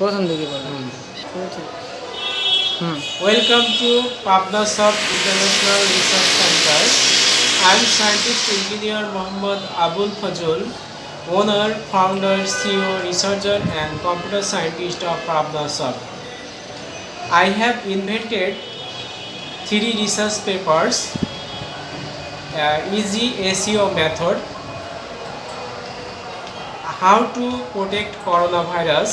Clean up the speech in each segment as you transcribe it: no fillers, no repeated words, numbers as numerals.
প্রথম দিকে বলুন। Welcome to Pabnasoft International Research Center. I am Scientist Engineer Mohammad Abul Fazal, owner, founder, CEO, researcher and computer scientist of Pabnasoft. I have invented 3 research papers, easy SEO method, how to protect coronavirus,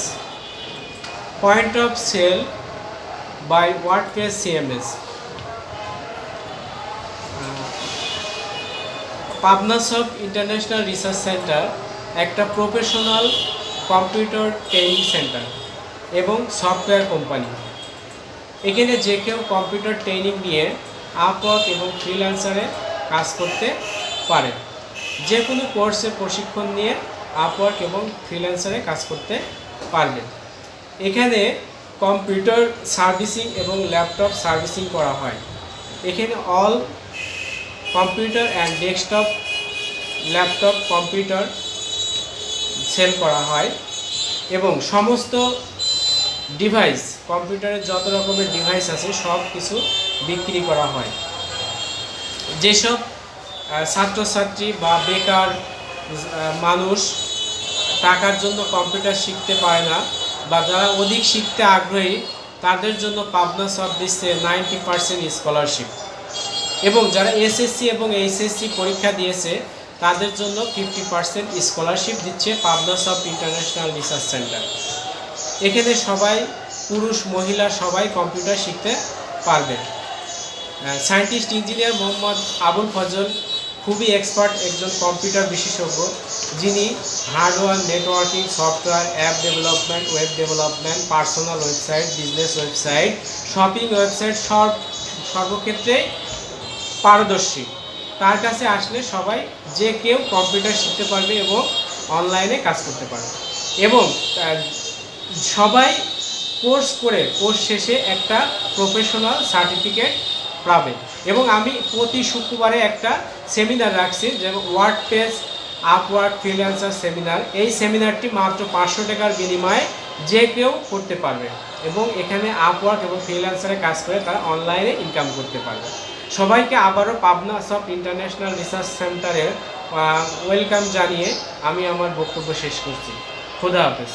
point of sale by Wordpress CMS. Pabnasoft International Research Center একটা professional computer training centre এবং software company. এখানে যে কেউ computer training নিয়ে Upwork এবং ফ্রিল্যান্সারে কাজ করতে পারে। যে কোনো কোর্সে প্রশিক্ষণ নিয়ে আপওয়ার্ক এবং ফ্রিল্যান্সারে কাজ করতে পারবে। এখানে কম্পিউটার সার্ভিসিং এবং ল্যাপটপ সার্ভিসিং করা হয়। এখানে all computer and desktop laptop computer sale করা হয় এবং সমস্ত ডিভাইস, কম্পিউটারের যত রকমের ডিভাইস আছে সব কিছু বিক্রি করা হয়। যেসব ছাত্রছাত্রী বা বেকার মানুষ টাকার জন্য কম্পিউটার শিখতে পারে না বা যারা অধিক শিখতে আগ্রহী তাদের জন্য পাবনাসফট দিচ্ছে 90% স্কলারশিপ এবং যারা এসএসসি এবং এইচএসসি পরীক্ষা দিয়েছে তাদের জন্য 50% স্কলারশিপ দিচ্ছে পাবনাসফট ইন্টারন্যাশনাল রিসার্চ সেন্টার। এখানে সবাই পুরুষ মহিলা সবাই কম্পিউটার শিখতে পারবে। সায়েন্টিস্ট ইঞ্জিনিয়ার মোহাম্মদ আবুল ফজল খুবই এক্সপার্ট একজন কম্পিউটার বিশেষজ্ঞ, যিনি hardware, networking, software, app development, web development, personal website, business website, shopping website সর্বক্ষেত্রে পারদর্শী। তার কাছে আসলে সবাই যে কেউ কম্পিউটার শিখতে পারবে এবং অনলাইনে কাজ করতে পারবে এবং সবাই কোর্স করে কোর্স শেষে একটা প্রফেশনাল সার্টিফিকেট পাবে। এবং আমি প্রতি শুক্রবারে একটা সেমিনার রাখছি, যেমন ওয়ার্ডপ্রেস আপওয়ার্ক ফ্রিল্যান্সার সেমিনার। এই সেমিনারটি মাত্র 500 টাকার বিনিময়ে যে কেউ করতে পারবে এবং এখানে আপওয়ার্ক এবং ফ্রিল্যান্সারে কাজ করে তারা অনলাইনে ইনকাম করতে পারবে। সবাইকে আবারও পাবনাসফট ইন্টারন্যাশনাল রিসার্চ সেন্টারে ওয়েলকাম জানিয়ে আমি আমার বক্তব্য শেষ করছি। খোদা হাফেজ।